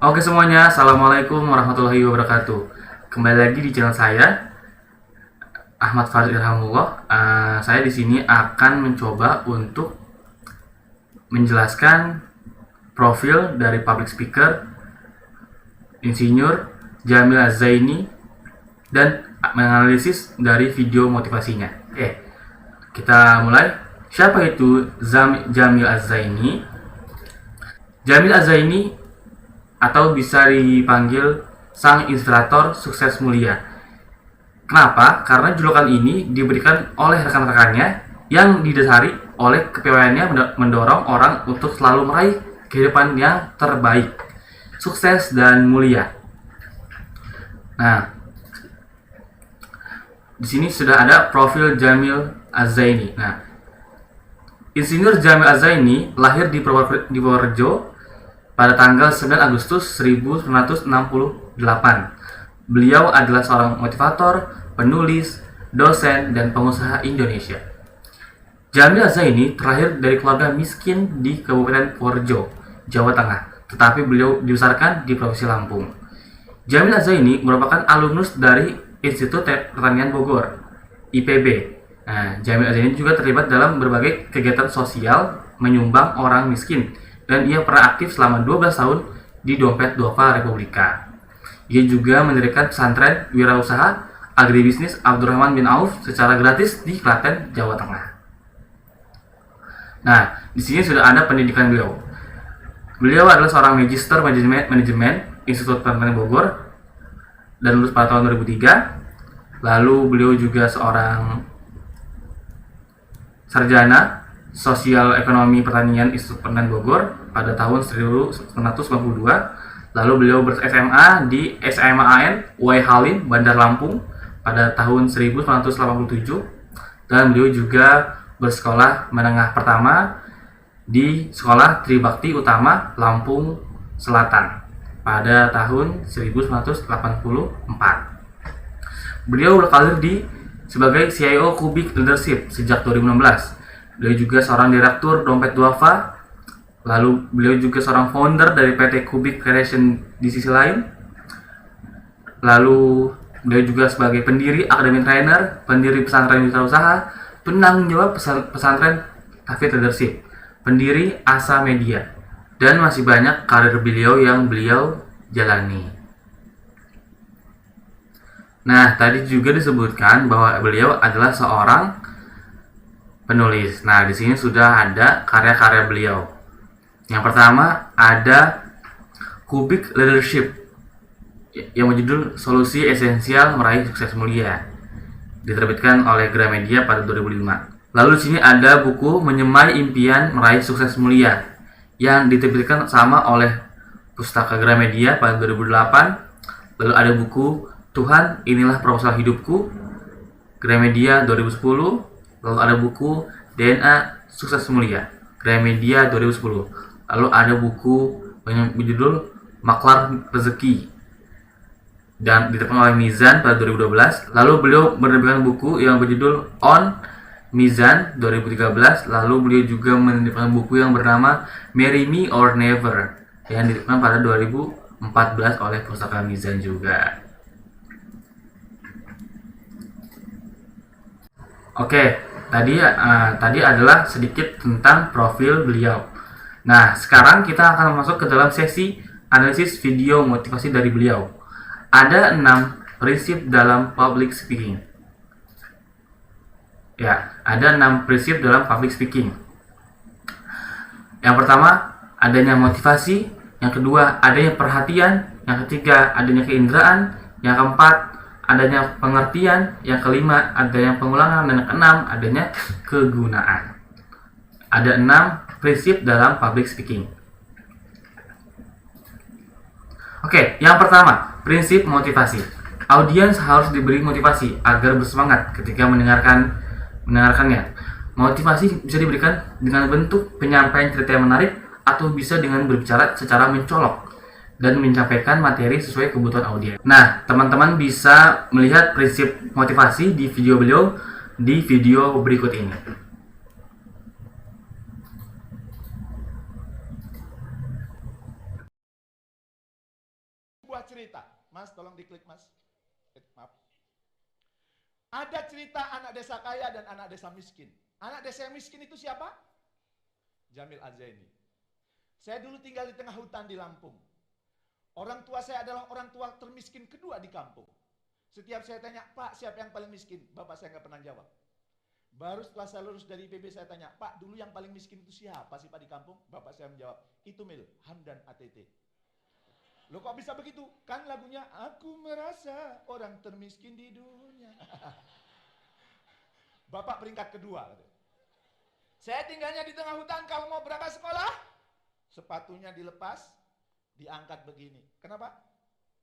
Oke semuanya, Assalamualaikum warahmatullahi wabarakatuh. Kembali lagi di channel saya, Ahmad Farid Irhamullah. Saya di sini akan mencoba untuk menjelaskan profil dari public speaker Insinyur Jamil Az-Zaini dan menganalisis dari video motivasinya. Oke, kita mulai. Siapa itu Jamil Az-Zaini? Jamil Az-Zaini atau bisa dipanggil sang inspirator sukses mulia. Kenapa? Karena julukan ini diberikan oleh rekan-rekannya yang didasari oleh kepiawaiannya mendorong orang untuk selalu meraih kehidupan yang terbaik, sukses dan mulia. Nah, di sini sudah ada profil Jamil Az-Zaini. Nah, Insinyur Jamil Az-Zaini lahir di Purworejo pada tanggal 9 Agustus 1968. Beliau adalah seorang motivator, penulis, dosen, dan pengusaha Indonesia. Jamil Az-Zaini terlahir dari keluarga miskin di Kabupaten Purworejo, Jawa Tengah, tetapi beliau dibesarkan di Provinsi Lampung. Jamil Az-Zaini merupakan alumnus dari Institut Pertanian Bogor, IPB. Nah, Jamil Az-Zaini juga terlibat dalam berbagai kegiatan sosial menyumbang orang miskin, dan ia pernah aktif selama 12 tahun di Dompet Duafa Republika. Ia juga mendirikan pesantren wirausaha agribisnis Abdurrahman bin Auf secara gratis di Klaten, Jawa Tengah. Nah, di sini sudah ada pendidikan beliau. Beliau adalah seorang magister manajemen Institut Pertanian Bogor dan lulus pada tahun 2003. Lalu beliau juga seorang sarjana Sosial Ekonomi Pertanian Institut Pertanian Bogor pada tahun 1992. Lalu beliau ber-SMA di SMAN Uwai Halim, Bandar Lampung pada tahun 1987. Dan beliau juga bersekolah menengah pertama di Sekolah Tribakti Utama Lampung Selatan pada tahun 1984. Beliau berkarir sebagai CIO Kubik Leadership sejak 2016. Beliau juga seorang direktur Dompet Duafa. Lalu beliau juga seorang founder dari PT Kubik Creation di sisi lain. Lalu beliau juga sebagai pendiri Akademi Trainer, pendiri pesantren wirausaha, penanggung jawab pesantren Tafid Leadership, pendiri Asa Media, dan masih banyak karir beliau yang beliau jalani. Nah, tadi juga disebutkan bahwa beliau adalah seorang penulis. Nah, di sini sudah ada karya-karya beliau. Yang pertama ada Kubik Leadership yang berjudul Solusi Esensial Meraih Sukses Mulia, diterbitkan oleh Gramedia pada 2005. Lalu di sini ada buku Menyemai Impian Meraih Sukses Mulia yang diterbitkan sama oleh Pustaka Gramedia pada 2008. Lalu ada buku Tuhan Inilah Proposal Hidupku, Gramedia 2010. Lalu ada buku DNA Sukses Mulia, Gramedia 2010. Lalu ada buku yang berjudul Maklar Rezeki dan diterbitkan oleh Mizan pada 2012. Lalu beliau menerbitkan buku yang berjudul On Mizan 2013. Lalu beliau juga menerbitkan buku yang bernama Marry Me or Never yang diterbitkan pada 2014 oleh Pustaka Mizan juga. Oke, tadi adalah sedikit tentang profil beliau. Nah, sekarang kita akan masuk ke dalam sesi analisis video motivasi dari beliau. Ada 6 prinsip dalam public speaking. Ya, ada 6 prinsip dalam public speaking. Yang pertama, adanya motivasi. Yang kedua, adanya perhatian. Yang ketiga, adanya keinderaan. Yang keempat, adanya pengertian. Yang kelima, adanya pengulangan. Dan yang keenam, adanya kegunaan. Ada 6 prinsip dalam public speaking. Oke, yang pertama, prinsip motivasi. Audiens harus diberi motivasi agar bersemangat ketika mendengarkannya. Motivasi bisa diberikan dengan bentuk penyampaian cerita yang menarik atau bisa dengan berbicara secara mencolok dan menyampaikan materi sesuai kebutuhan audiens. Nah, teman-teman bisa melihat prinsip motivasi di video beliau di video berikut ini. Mas, tolong diklik, Mas. Maaf. Ada cerita anak desa kaya dan anak desa miskin. Anak desa yang miskin itu siapa? Jamil Azaini. Saya dulu tinggal di tengah hutan di Lampung. Orang tua saya adalah orang tua termiskin kedua di kampung. Setiap saya tanya, Pak, siapa yang paling miskin? Bapak saya nggak pernah jawab. Baru setelah saya lulus dari IPB saya tanya, Pak, dulu yang paling miskin itu siapa sih Pak di kampung? Bapak saya menjawab, itu Mil, Hamdan ATT. Loh kok bisa begitu? Kan lagunya, aku merasa orang termiskin di dunia. Bapak peringkat kedua. Saya tinggalnya di tengah hutan, kalau mau berangkat sekolah, sepatunya dilepas, diangkat begini. Kenapa?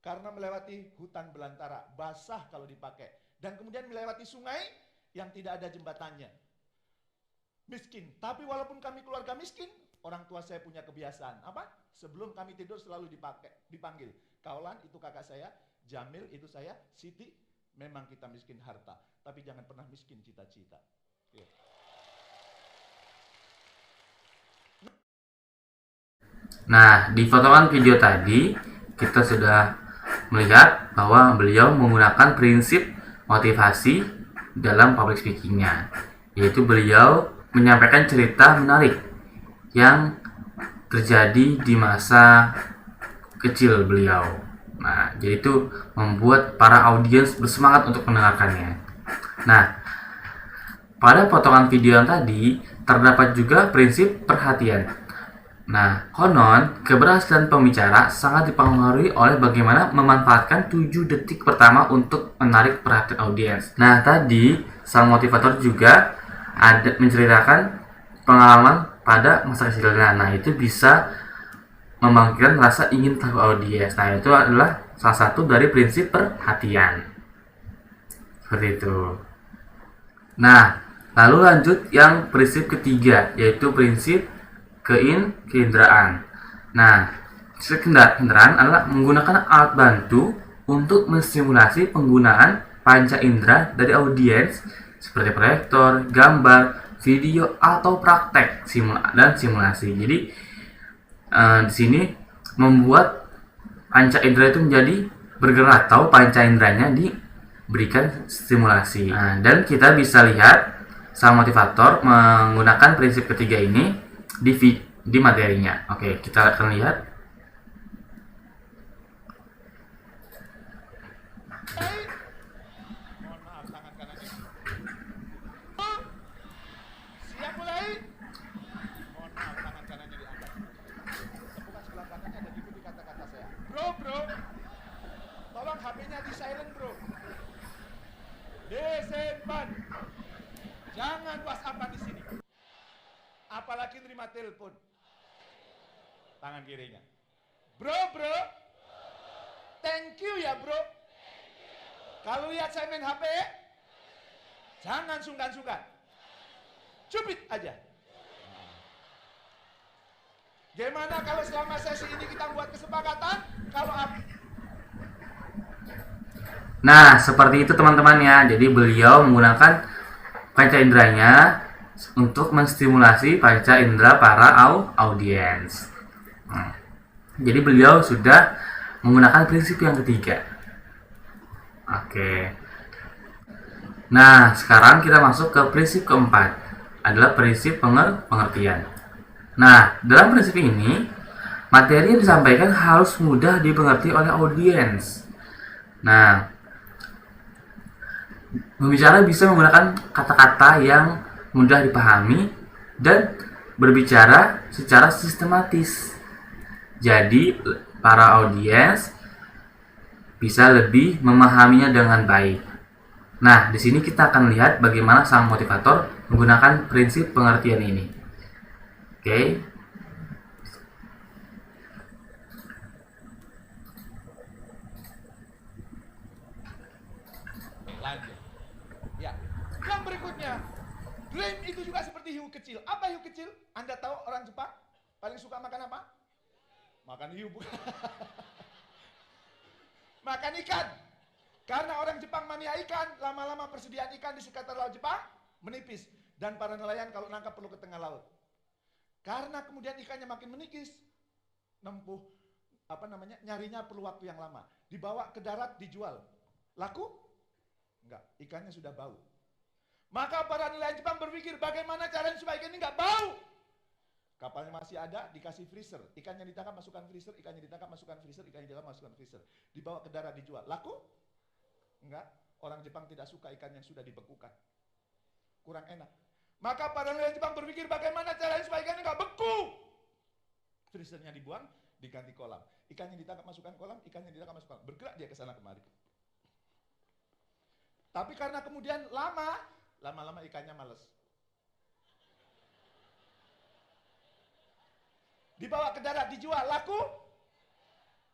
Karena melewati hutan belantara, basah kalau dipakai. Dan kemudian melewati sungai yang tidak ada jembatannya. Miskin, tapi walaupun kami keluarga miskin, orang tua saya punya kebiasaan. Apa? Sebelum kami tidur selalu dipanggil. Kaulan itu kakak saya, Jamil itu saya, Siti, memang kita miskin harta. Tapi jangan pernah miskin cita-cita. Nah, di potongan video tadi kita sudah melihat bahwa beliau menggunakan prinsip motivasi dalam public speakingnya, yaitu beliau menyampaikan cerita menarik yang terjadi di masa kecil beliau. Nah, jadi itu membuat para audiens bersemangat untuk mendengarkannya. Nah, pada potongan video yang tadi terdapat juga prinsip perhatian. Nah, konon keberhasilan pembicara sangat dipengaruhi oleh bagaimana memanfaatkan 7 detik pertama untuk menarik perhatian audiens. Nah, tadi sang motivator juga ada menceritakan pengalaman pada masa kecilnya. Nah, itu bisa membangkitkan rasa ingin tahu audiens. Nah, itu adalah salah satu dari prinsip perhatian. Seperti itu. Nah, lalu lanjut yang prinsip ketiga, yaitu prinsip keinderaan. Nah, kendaraan adalah menggunakan alat bantu untuk menstimulasi penggunaan panca indera dari audiens seperti proyektor, gambar, video, atau praktek dan simulasi. Jadi di sini membuat panca indera itu menjadi bergerak atau panca inderanya diberikan stimulasi. Nah, dan kita bisa lihat sang motivator menggunakan prinsip ketiga ini di materinya. Oke, kita akan lihat. Mohon maaf, tangan kanannya. Siap mulai. Mohon maaf, tangan kanannya diangkat. Tepukan sebelah kanannya dan ikuti kata-kata saya. Bro, tolong HP-nya di silent bro. Disimpan. Jangan WhatsApp-an di sini. Apalagi nerima telepon. Tangan kirinya. Bro, thank you ya bro. Kalau lihat saya main HP, jangan sungkan-sungkan. Cubit aja. Gimana kalau selama sesi ini kita buat kesepakatan? Nah, seperti itu teman-teman ya. Jadi beliau menggunakan panca inderanya untuk menstimulasi panca indera para audiens. Jadi beliau sudah menggunakan prinsip yang ketiga. Oke. Nah, sekarang kita masuk ke prinsip keempat, adalah prinsip pengertian. Nah, dalam prinsip ini, materi yang disampaikan harus mudah dimengerti oleh audiens. Nah, pembicara bisa menggunakan kata-kata yang mudah dipahami dan berbicara secara sistematis. Jadi, para audiens bisa lebih memahaminya dengan baik. Nah, di sini kita akan lihat bagaimana sang motivator menggunakan prinsip pengertian ini. Oke. Lanjut. Ya. Yang berikutnya, dream itu juga seperti hiu kecil. Apa hiu kecil? Anda tahu orang Jepang paling suka makan apa? Makan hiu bukan? Makan ikan. Karena orang Jepang mania ikan, lama-lama persediaan ikan di sekitar laut Jepang menipis. Dan para nelayan kalau nangkap perlu ke tengah laut. Karena kemudian ikannya makin menipis, nyarinya perlu waktu yang lama. Dibawa ke darat, dijual. Laku? Enggak, ikannya sudah bau. Maka para nelayan Jepang berpikir bagaimana caranya supaya ikan ini enggak bau. Kapalnya masih ada, dikasih freezer. Ikannya ditangkap, masukkan freezer, ikannya ditangkap, masukkan freezer, ikannya ditangkap, masukkan freezer. Dibawa ke darat, dijual. Laku? Enggak, orang Jepang tidak suka ikan yang sudah dibekukan. Kurang enak. Maka para nelayan Jepang berpikir bagaimana caranya supaya ikannya enggak beku. Freezernya dibuang, diganti kolam. Ikannya ditangkap, masukkan kolam, ikannya ditangkap, masukkan kolam. Bergerak dia ke sana kemari. Tapi karena kemudian lama-lama ikannya males. Dibawa ke darat, dijual, laku?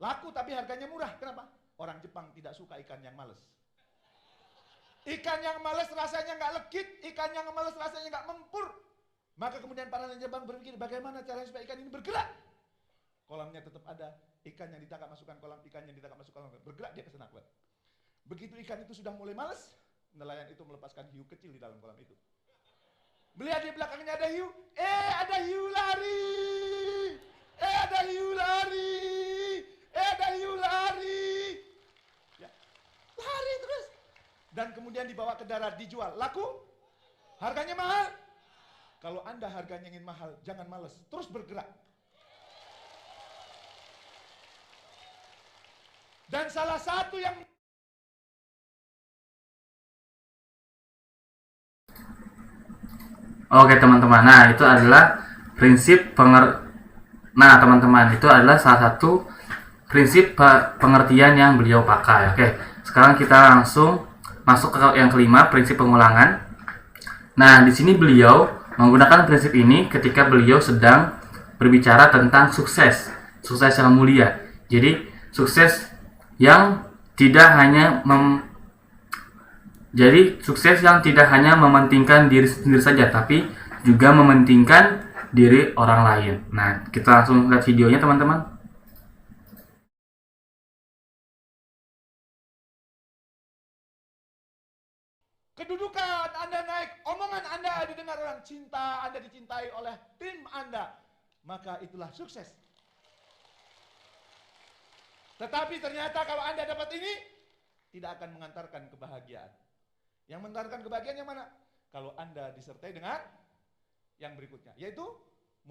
Laku tapi harganya murah. Kenapa? Orang Jepang tidak suka ikan yang males. Ikan yang males rasanya nggak legit, ikan yang males rasanya nggak mempur. Maka kemudian para nelayan Jepang berpikir bagaimana caranya supaya ikan ini bergerak. Kolamnya tetap ada, ikan yang ditangkap masukkan kolam, ikan yang ditangkap masukkan kolam, bergerak dia ke sana keluar. Begitu ikan itu sudah mulai malas, nelayan itu melepaskan hiu kecil di dalam kolam itu. Melihat di belakangnya ada hiu, ada hiu lari, ada hiu lari, ada hiu lari. Ya, lari terus. Dan kemudian dibawa ke darat, dijual, laku? Harganya mahal? Kalau Anda harganya ingin mahal, jangan malas, terus bergerak. Dan salah satu yang Oke teman-teman, nah itu adalah prinsip Nah teman-teman, itu adalah salah satu prinsip pengertian yang beliau pakai. Oke, sekarang kita langsung masuk ke yang kelima, prinsip pengulangan. Nah di sini beliau menggunakan prinsip ini ketika beliau sedang berbicara tentang sukses yang mulia. Jadi sukses yang tidak hanya mementingkan diri sendiri saja, tapi juga mementingkan diri orang lain. Nah, kita langsung lihat videonya teman-teman. kedudukan Anda naik, omongan Anda didengar orang, cinta Anda dicintai oleh tim Anda, maka itulah sukses. Tetapi ternyata kalau Anda dapat ini, tidak akan mengantarkan kebahagiaan. Yang mengantarkan kebahagiaan yang mana? Kalau Anda disertai dengan yang berikutnya, yaitu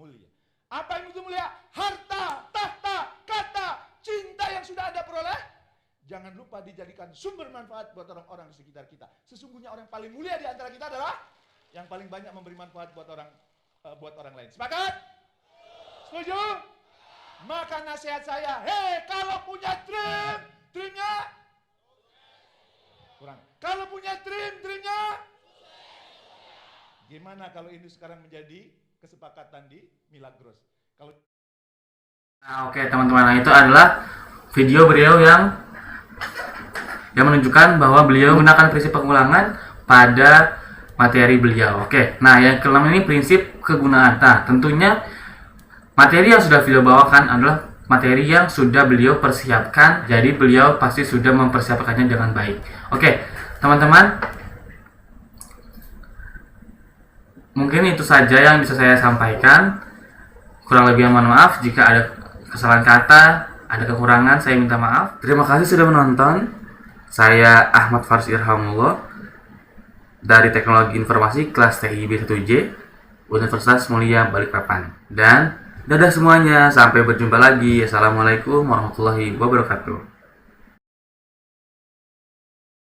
mulia. Apa yang itu mulia? Harta, tahta, kata, cinta yang sudah Anda peroleh. Jangan lupa dijadikan sumber manfaat buat orang-orang di sekitar kita. Sesungguhnya orang paling mulia di antara kita adalah yang paling banyak memberi manfaat buat orang lain. Sepakat? Setuju? Maka nasihat saya, kalau punya dreamnya kurang. Kalau punya dreamnya gimana kalau ini sekarang menjadi kesepakatan di Milagros? Kalau Oke teman-teman, nah itu adalah video beliau yang menunjukkan bahwa beliau menggunakan prinsip pengulangan pada materi beliau. Oke, nah yang kelima ini prinsip kegunaan. Nah tentunya materi yang sudah beliau bawakan adalah materi yang sudah beliau persiapkan, jadi beliau pasti sudah mempersiapkannya dengan baik. Oke, teman-teman, mungkin itu saja yang bisa saya sampaikan. Kurang lebih mohon maaf jika ada kesalahan kata, ada kekurangan, saya minta maaf. Terima kasih sudah menonton. Saya Ahmad Faris Irhamullah dari Teknologi Informasi kelas TIB 1J Universitas Mulia Balikpapan. Dan dadah semuanya, sampai berjumpa lagi. Assalamualaikum warahmatullahi wabarakatuh.